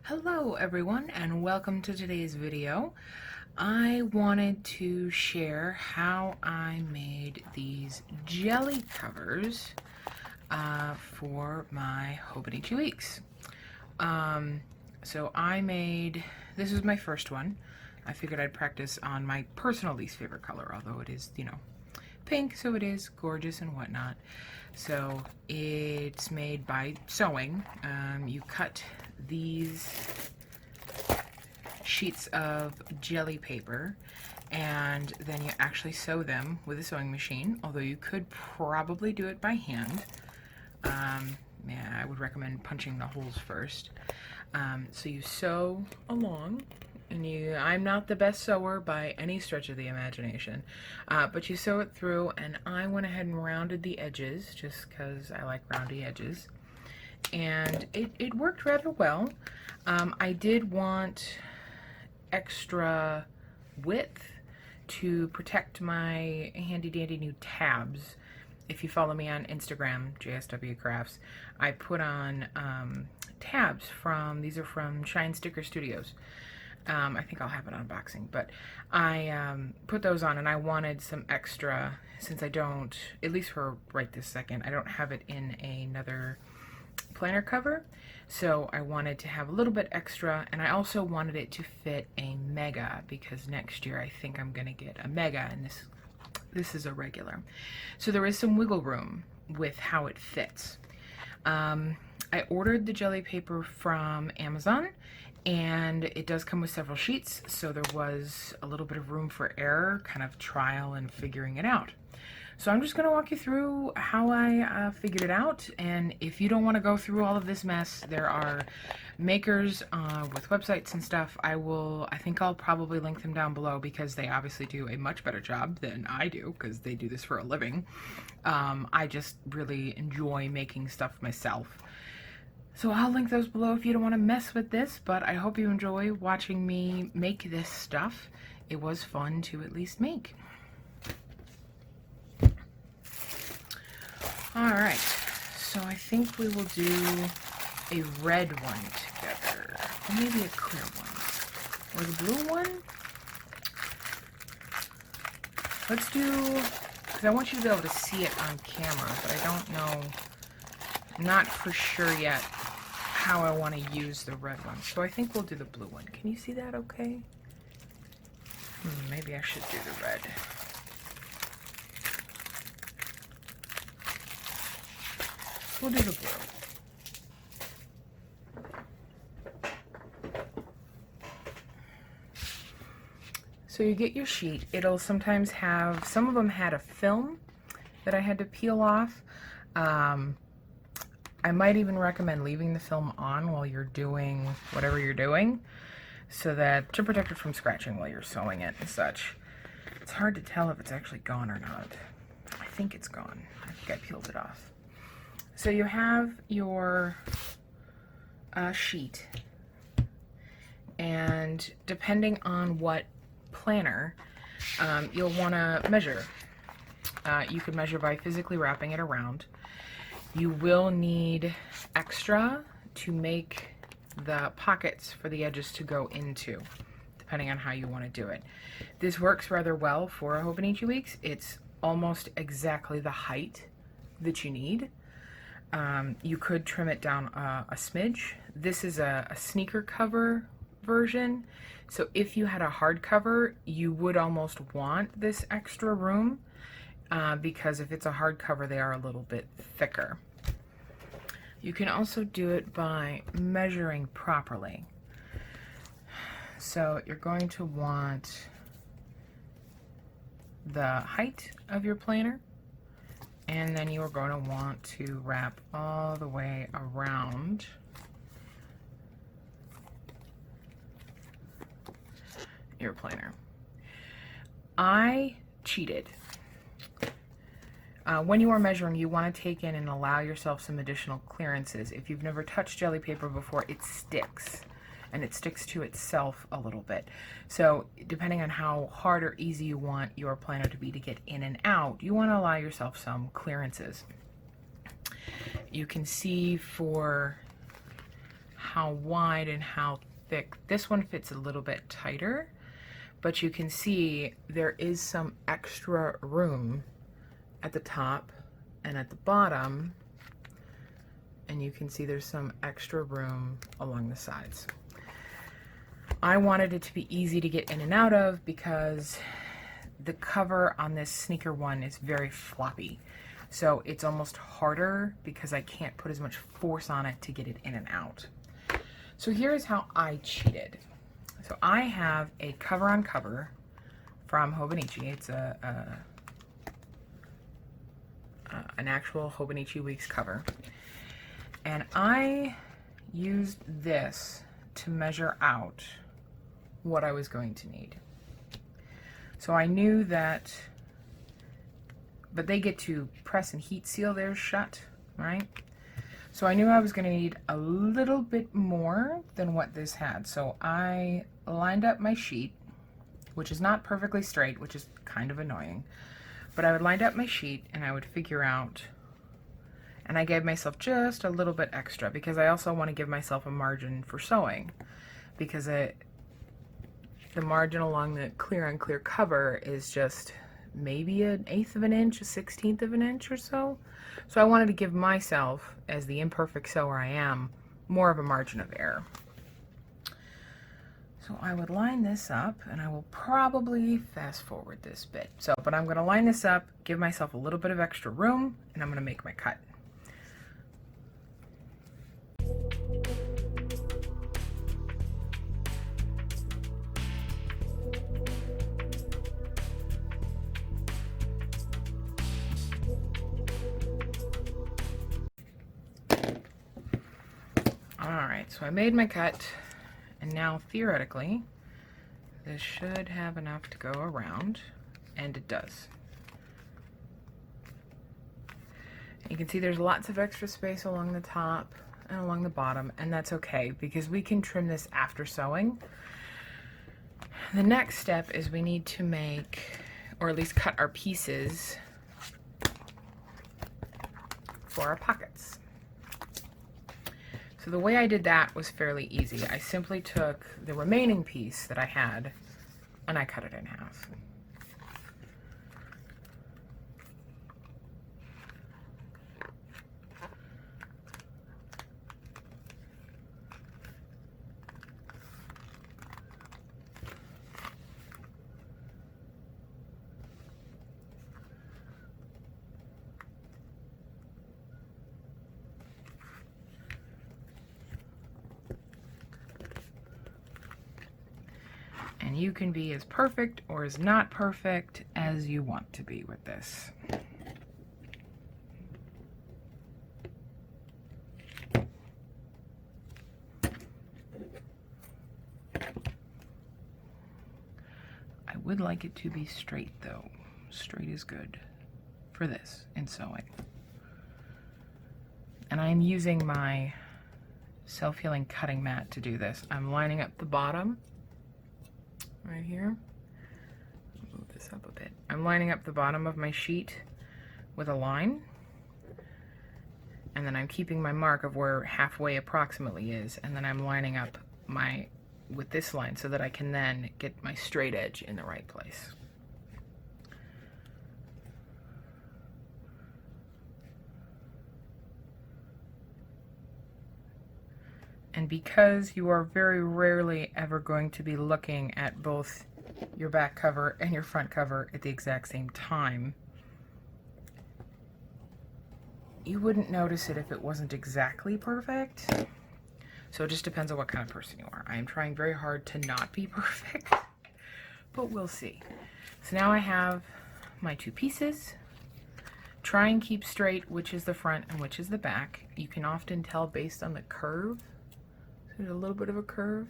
Hello everyone and welcome to today's video. I wanted to share how I made these jelly covers for my Hobonichi weeks. So this was my first one. I figured I'd practice on my personal least favorite color, although it is, pink, so it is gorgeous and whatnot. So it's made by sewing. You cut these sheets of jelly paper and then you actually sew them with a sewing machine, although you could probably do it by hand. Yeah, I would recommend punching the holes first. So you sew along, and I'm not the best sewer by any stretch of the imagination, but you sew it through, and I went ahead and rounded the edges just because I like roundy edges, and it worked rather well. I did want extra width to protect my handy dandy new tabs. If you follow me on Instagram, JSW Crafts, I put on tabs these are from Shine Sticker Studios. I think I'll have an unboxing, but I put those on, and I wanted some extra, since I don't, at least for right this second, I don't have it in another planner cover, so I wanted to have a little bit extra, and I also wanted it to fit a mega, because next year I think I'm gonna get a mega, and this is a regular. So there is some wiggle room with how it fits. I ordered the jelly paper from Amazon, and it does come with several sheets, so there was a little bit of room for error, kind of trial and figuring it out. So I'm just going to walk you through how I figured it out, and if you don't want to go through all of this mess, there are makers with websites and stuff. I think I'll probably link them down below, because they obviously do a much better job than I do, because they do this for a living. I just really enjoy making stuff myself. So I'll link those below if you don't want to mess with this, but I hope you enjoy watching me make this stuff. It was fun to at least make. Alright, so I think we will do a red one together, or maybe a clear one, or the blue one. Let's do, because I want you to be able to see it on camera, but I don't know, not for sure yet how I want to use the red one. So I think we'll do the blue one. Can you see that okay? Maybe I should do the red. We'll do the blue. So you get your sheet. It'll sometimes have, some of them had a film that I had to peel off. I might even recommend leaving the film on while you're doing whatever you're doing, so that to protect it from scratching while you're sewing it and such. It's hard to tell if it's actually gone or not. I think it's gone. I think I peeled it off. So you have your sheet, and depending on what planner, you'll want to measure. You could measure by physically wrapping it around. You will need extra to make the pockets for the edges to go into, depending on how you want to do it. This works rather well for a Hobonichi Weeks. It's almost exactly the height that you need. You could trim it down a smidge. This is a sneaker cover version, so if you had a hardcover, you would almost want this extra room, because if it's a hardcover, they are a little bit thicker. You can also do it by measuring properly. So you're going to want the height of your planner, and then you are going to want to wrap all the way around your planner. I cheated. When you are measuring, you want to take in and allow yourself some additional clearances. If you've never touched jelly paper before, it sticks, and it sticks to itself a little bit. So depending on how hard or easy you want your planner to be to get in and out, you want to allow yourself some clearances. You can see for how wide and how thick. This one fits a little bit tighter, but you can see there is some extra room at the top and at the bottom, and you can see there's some extra room along the sides. I wanted it to be easy to get in and out of because the cover on this sneaker one is very floppy. So it's almost harder because I can't put as much force on it to get it in and out. So here's how I cheated. So I have a cover on cover from Hobonichi. It's an actual Hobonichi Weeks cover. And I used this to measure out what I was going to need. So I knew that, but they get to press and heat seal theirs shut, right? So I knew I was going to need a little bit more than what this had. So I lined up my sheet, which is not perfectly straight, which is kind of annoying. But I would line up my sheet and I would figure out, and I gave myself just a little bit extra because I also want to give myself a margin for sewing, because the margin along the clear on clear cover is just maybe 1/8 of an inch, 1/16 of an inch or so. So I wanted to give myself, as the imperfect sewer I am, more of a margin of error. So I would line this up, and I will probably fast forward this bit. But I'm going to line this up, give myself a little bit of extra room, and I'm going to make my cut. Alright, so I made my cut, and now theoretically this should have enough to go around, and it does. And you can see there's lots of extra space along the top and along the bottom, and that's okay because we can trim this after sewing. The next step is we need to make, or at least cut our pieces for our pockets. So the way I did that was fairly easy. I simply took the remaining piece that I had and I cut it in half. And you can be as perfect or as not perfect as you want to be with this. I would like it to be straight though. Straight is good for this in sewing. And I am using my self-healing cutting mat to do this. I'm lining up the bottom right here. Move this up a bit. I'm lining up the bottom of my sheet with a line, and then I'm keeping my mark of where halfway approximately is, and then I'm lining up my with this line so that I can then get my straight edge in the right place. And because you are very rarely ever going to be looking at both your back cover and your front cover at the exact same time, you wouldn't notice it if it wasn't exactly perfect. So it just depends on what kind of person you are. I am trying very hard to not be perfect, but we'll see. So now I have my two pieces. Try and keep straight which is the front and which is the back. You can often tell based on the curve. There's a little bit of a curve.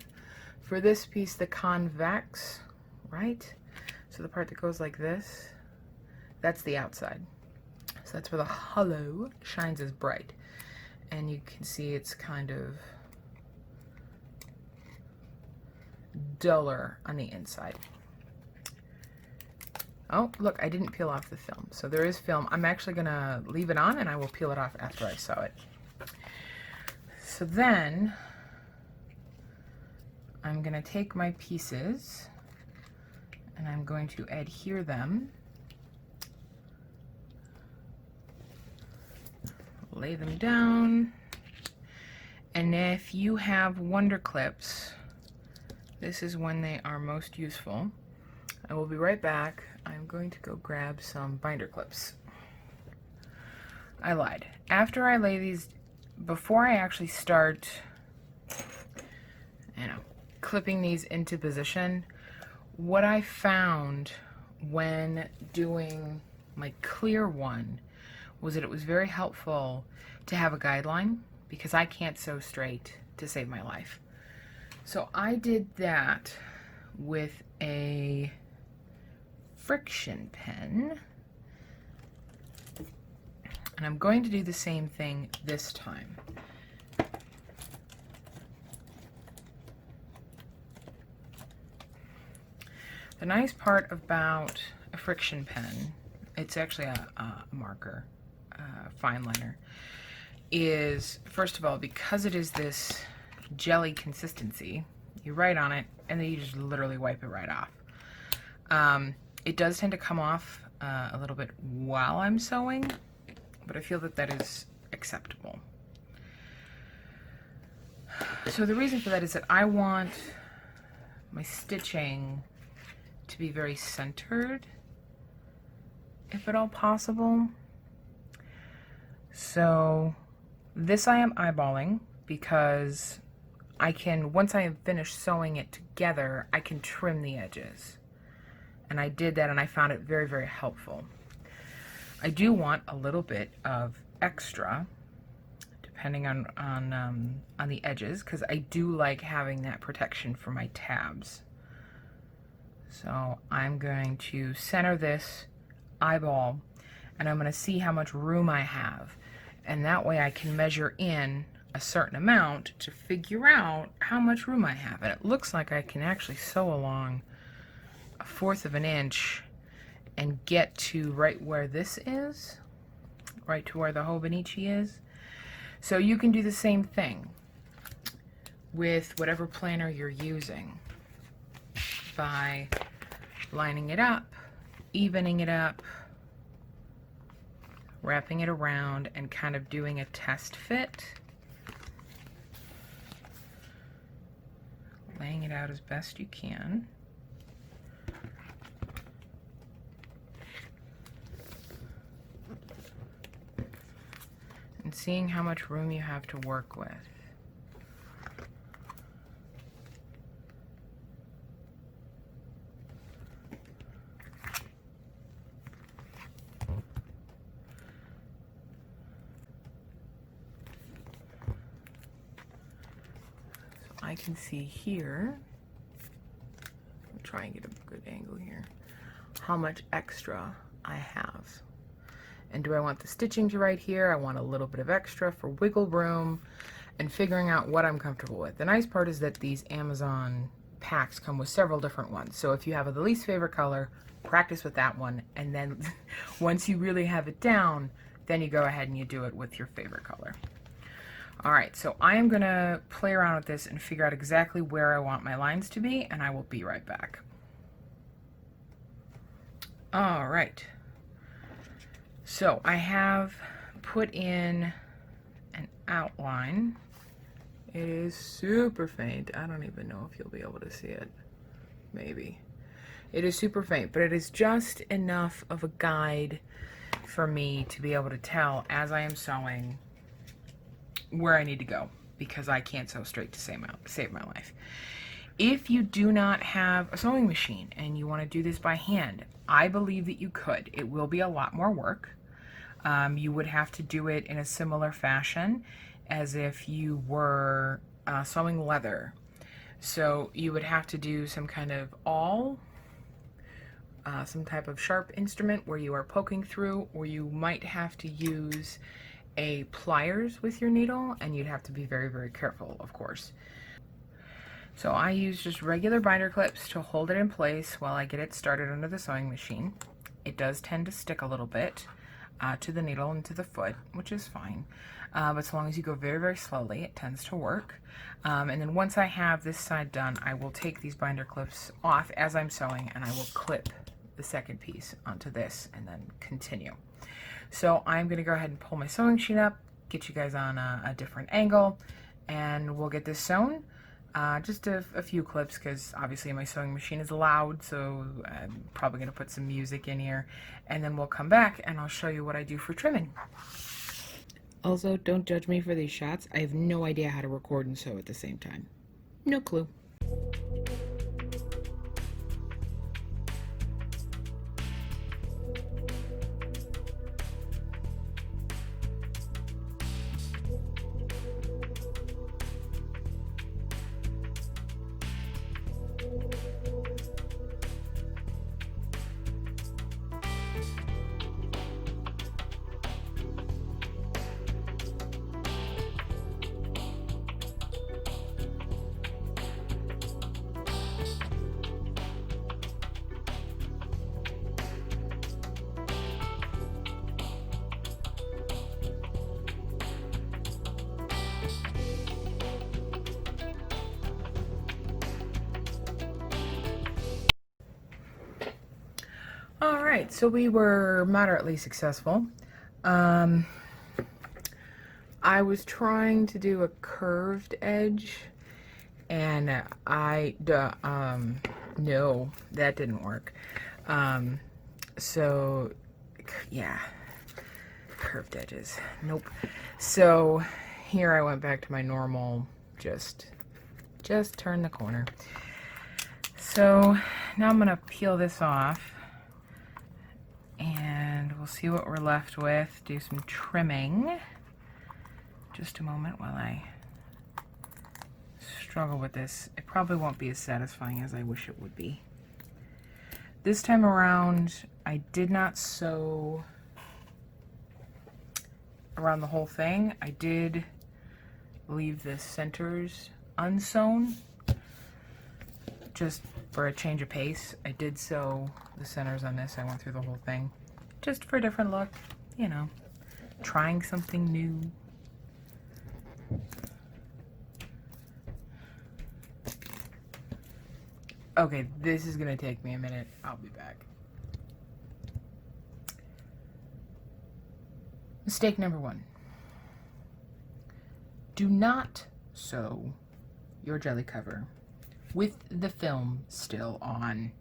For this piece, the convex, right? So the part that goes like this, that's the outside. So that's where the hollow shines as bright. And you can see it's kind of duller on the inside. Oh, look, I didn't peel off the film. So there is film. I'm actually gonna leave it on and I will peel it off after I sew it. So then I'm going to take my pieces and I'm going to adhere them, lay them down, and if you have Wonder Clips, this is when they are most useful. I will be right back. I'm going to go grab some binder clips. I lied. After I lay these, before I actually start, clipping these into position, what I found when doing my clear one was that it was very helpful to have a guideline because I can't sew straight to save my life. So I did that with a friction pen, and I'm going to do the same thing this time. The nice part about a friction pen, it's actually a marker, fine liner, is first of all, because it is this jelly consistency, you write on it and then you just literally wipe it right off. It does tend to come off a little bit while I'm sewing, but I feel that that is acceptable. So the reason for that is that I want my stitching to be very centered, if at all possible. So this I am eyeballing because I can, once I have finished sewing it together, I can trim the edges. And I did that and I found it very, very helpful. I do want a little bit of extra, depending on the edges, because I do like having that protection for my tabs. So I'm going to center this eyeball and I'm going to see how much room I have. And that way I can measure in a certain amount to figure out how much room I have. And it looks like I can actually sew along 1/4 of an inch and get to right where this is, right to where the Hobonichi is. So you can do the same thing with whatever planner you're using by lining it up, evening it up, wrapping it around, and kind of doing a test fit. Laying it out as best you can. And seeing how much room you have to work with. I can see here, I'll try and get a good angle here, how much extra I have. And do I want the stitching to right here? I want a little bit of extra for wiggle room and figuring out what I'm comfortable with. The nice part is that these Amazon packs come with several different ones. So if you have the least favorite color, practice with that one. And then once you really have it down, then you go ahead and you do it with your favorite color. All right, so I am gonna play around with this and figure out exactly where I want my lines to be, and I will be right back. All right, so I have put in an outline. It is super faint. I don't even know if you'll be able to see it. Maybe. It is super faint, but it is just enough of a guide for me to be able to tell as I am sewing where I need to go, because I can't sew straight to save my life. If you do not have a sewing machine and you want to do this by hand, I believe that you could. It will be a lot more work. You would have to do it in a similar fashion as if you were sewing leather. So you would have to do some kind of awl, some type of sharp instrument where you are poking through, or you might have to use a pliers with your needle, and you'd have to be very, very careful, of course. So I use just regular binder clips to hold it in place while I get it started under the sewing machine. It does tend to stick a little bit. to the needle and to the foot, which is fine. But so long as you go very, very slowly, it tends to work. And then once I have this side done, I will take these binder clips off as I'm sewing, and I will clip the second piece onto this and then continue. So I'm going to go ahead and pull my sewing machine up, get you guys on a different angle, and we'll get this sewn. Just a few clips, because obviously my sewing machine is loud, so I'm probably going to put some music in here, and then we'll come back and I'll show you what I do for trimming. Also, don't judge me for these shots. I have no idea how to record and sew at the same time. No clue. All right, so we were moderately successful. I was trying to do a curved edge, and no, that didn't work. So yeah, curved edges, nope. So here I went back to my normal, just turn the corner. So now I'm gonna peel this off, and we'll see what we're left with. Do some trimming. Just a moment while I struggle with this. It probably won't be as satisfying as I wish it would be. This time around, I did not sew around the whole thing. I did leave the centers unsewn, just for a change of pace. I did sew the centers on this. I went through the whole thing just for a different look, you know, trying something new. Okay, this is gonna take me a minute. I'll be back. Mistake number 1. Do not sew your jelly cover with the film still on.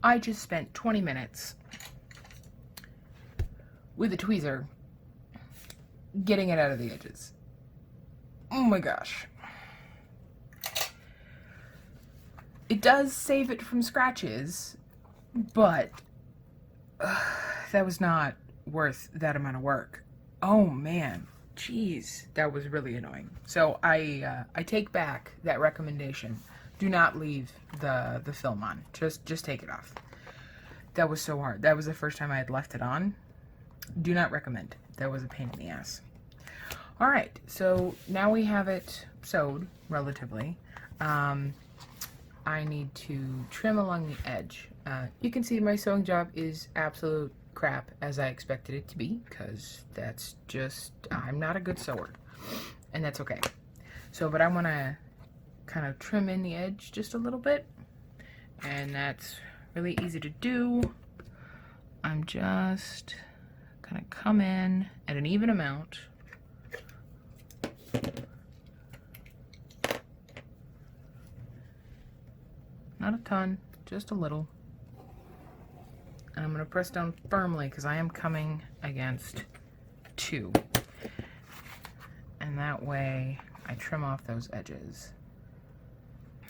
I just spent 20 minutes with a tweezer getting it out of the edges. Oh my gosh. It does save it from scratches, but that was not worth that amount of work. Oh man, jeez, that was really annoying. So I take back that recommendation. Do not leave the film on. Just take it off. That was so hard. That was the first time I had left it on. Do not recommend. That was a pain in the ass. All right, so now we have it sewed relatively. I need to trim along the edge. You can see my sewing job is absolute crap, as I expected it to be, because that's just, I'm not a good sewer, and that's okay. So, but I want to kind of trim in the edge just a little bit, and that's really easy to do. I'm just gonna come in at an even amount. Not a ton, just a little. And I'm going to press down firmly because I am coming against 2. And that way I trim off those edges.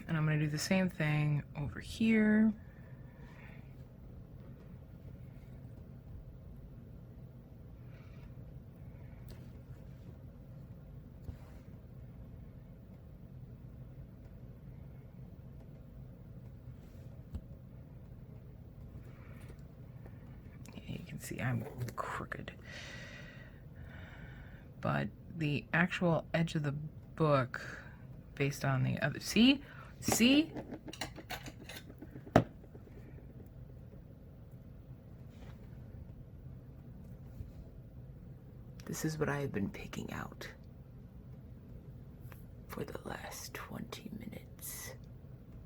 And I'm going to do the same thing over here. See, I'm crooked, but the actual edge of the book, based on the other, see, This is what I have been picking out for the last 20 minutes.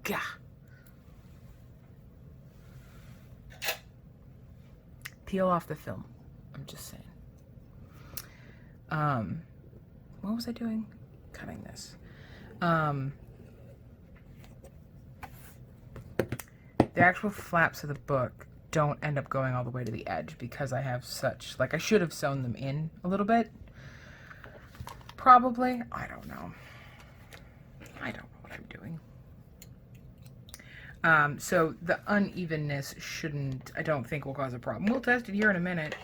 Gah! Peel off the film. I'm just saying. What was I doing? Cutting this. The actual flaps of the book don't end up going all the way to the edge because I have such, like, I should have sewn them in a little bit. Probably. I don't know. I don't know what I'm doing. So the unevenness shouldn't, I don't think, will cause a problem. We'll test it here in a minute,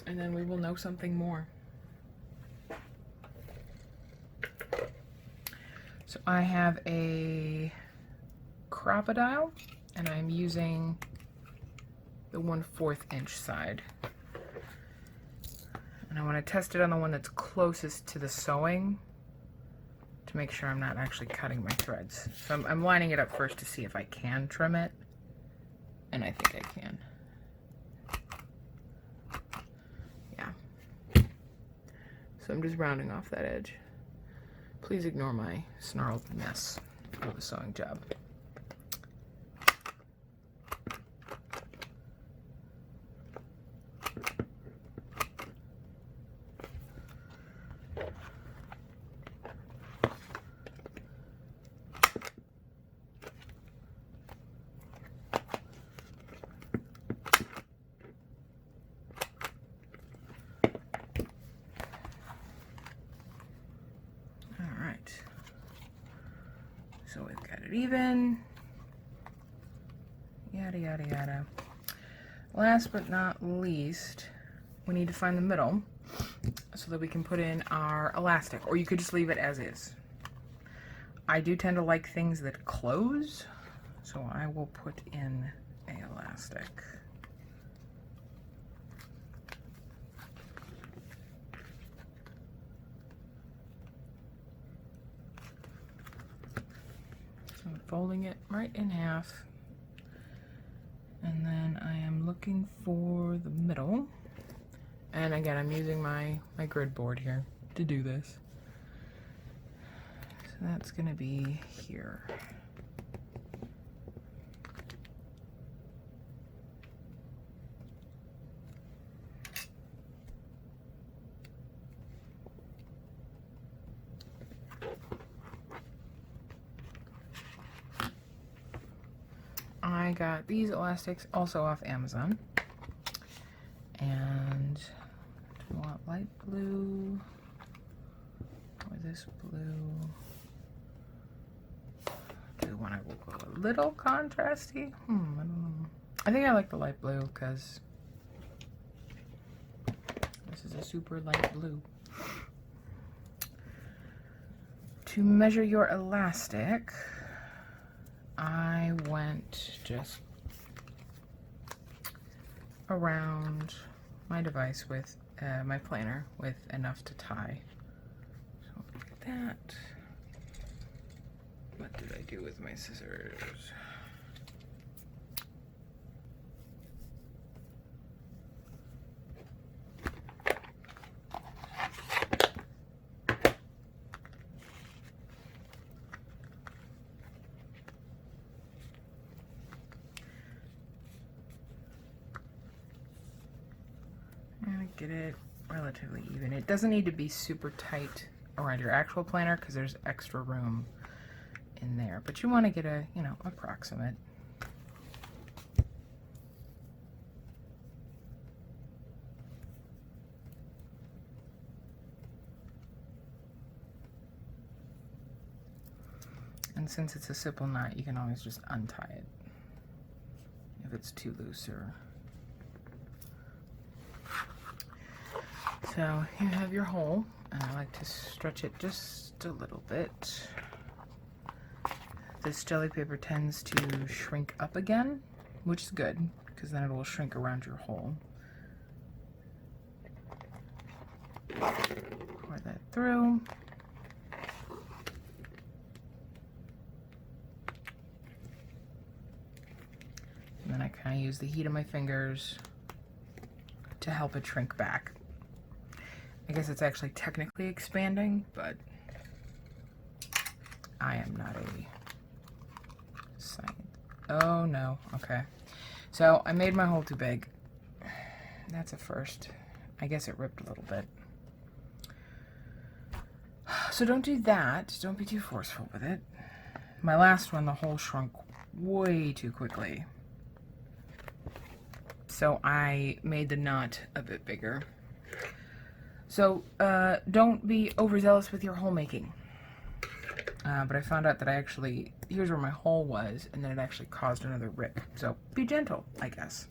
and then we will know something more. So I have a crocodile, and I'm using the 1/4 inch side. And I want to test it on the one that's closest to the sewing to make sure I'm not actually cutting my threads. So I'm lining it up first to see if I can trim it, and I think I can. Yeah. So I'm just rounding off that edge. Please ignore my snarled mess of a sewing job. So we've got it even, yada, yada, yada. Last but not least, we need to find the middle so that we can put in our elastic, or you could just leave it as is. I do tend to like things that close, so I will put in an elastic. So I'm folding it right in half, and then I am looking for the middle. And again, I'm using my grid board here to do this. So that's going to be here. I got these elastics also off Amazon, and do I want light blue or this blue? Do I want to go a little contrasty? I don't know. I think I like the light blue because this is a super light blue. To measure your elastic, I went just around my device with my planner with enough to tie. So look at that. What did I do with my scissors? Get it relatively even. It doesn't need to be super tight around your actual planner because there's extra room in there, but you want to get a, approximate. And since it's a simple knot, you can always just untie it if it's too loose or. So you have your hole, and I like to stretch it just a little bit. This jelly paper tends to shrink up again, which is good, because then it will shrink around your hole. Pour that through. And then I kind of use the heat of my fingers to help it shrink back. I guess it's actually technically expanding, but I am not a science. Oh no, okay. So I made my hole too big. That's a first. I guess it ripped a little bit. So don't do that. Don't be too forceful with it. My last one, the hole shrunk way too quickly. So I made the knot a bit bigger. So don't be overzealous with your hole making. But I found out that I actually, here's where my hole was, and then it actually caused another rip. So be gentle, I guess,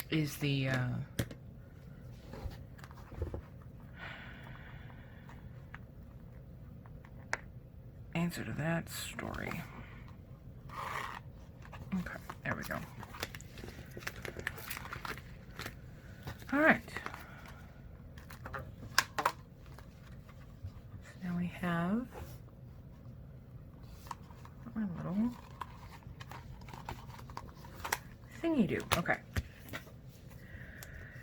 is the answer to that story. Okay, there we go. All right. So now we have my little thingy do. Okay.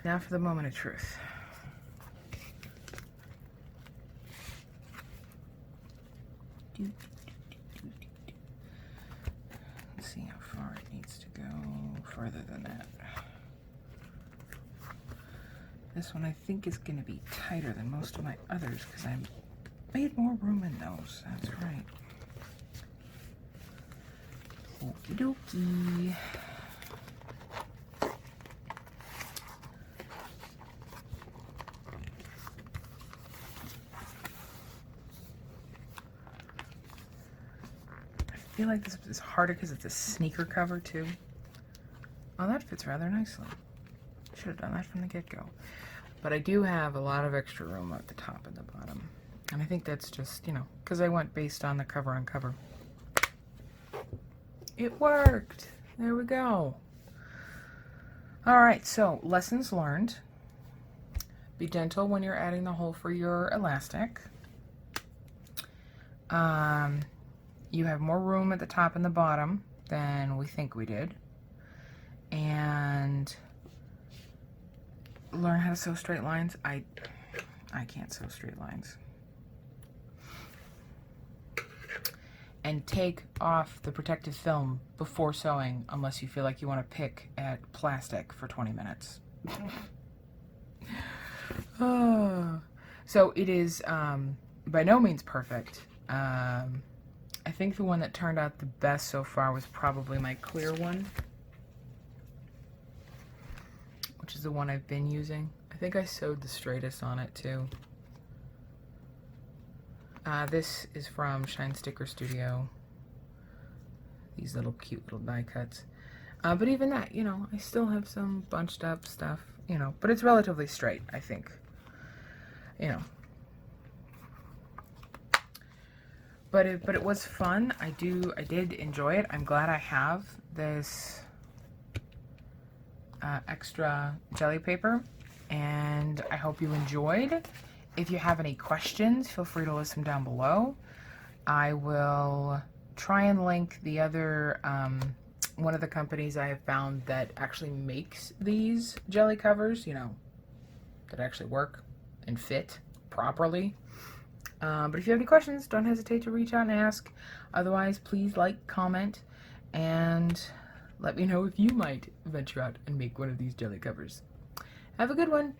Now for the moment of truth. Let's see how far it needs to go. Further than that. This one I think is going to be tighter than most of my others because I made more room in those. That's right. Okie dokie. I feel like this is harder because it's a sneaker cover too. Oh, that fits rather nicely. Should have done that from the get-go. But I do have a lot of extra room at the top and the bottom. And I think that's just, you know, because I went based on the cover on cover. It worked. There we go. All right, so lessons learned. Be gentle when you're adding the hole for your elastic. You have more room at the top and the bottom than we think we did. And learn how to sew straight lines. I can't sew straight lines. And take off the protective film before sewing unless you feel like you want to pick at plastic for 20 minutes. So it is by no means perfect. I think the one that turned out the best so far was probably my clear one, which is the one I've been using. I think I sewed the straightest on it too. This is from Shine Sticker Studio. These little cute little die cuts. But even that, you know, I still have some bunched up stuff, you know, but it's relatively straight, I think. You know. But it was fun. I did enjoy it. I'm glad I have this extra jelly paper, and I hope you enjoyed. If you have any questions, feel free to list them down below. I will try and link the other one of the companies I have found that actually makes these jelly covers, you know, that actually work and fit properly. But if you have any questions, don't hesitate to reach out and ask. Otherwise, please like, comment, and let me know if you might venture out and make one of these jelly covers. Have a good one.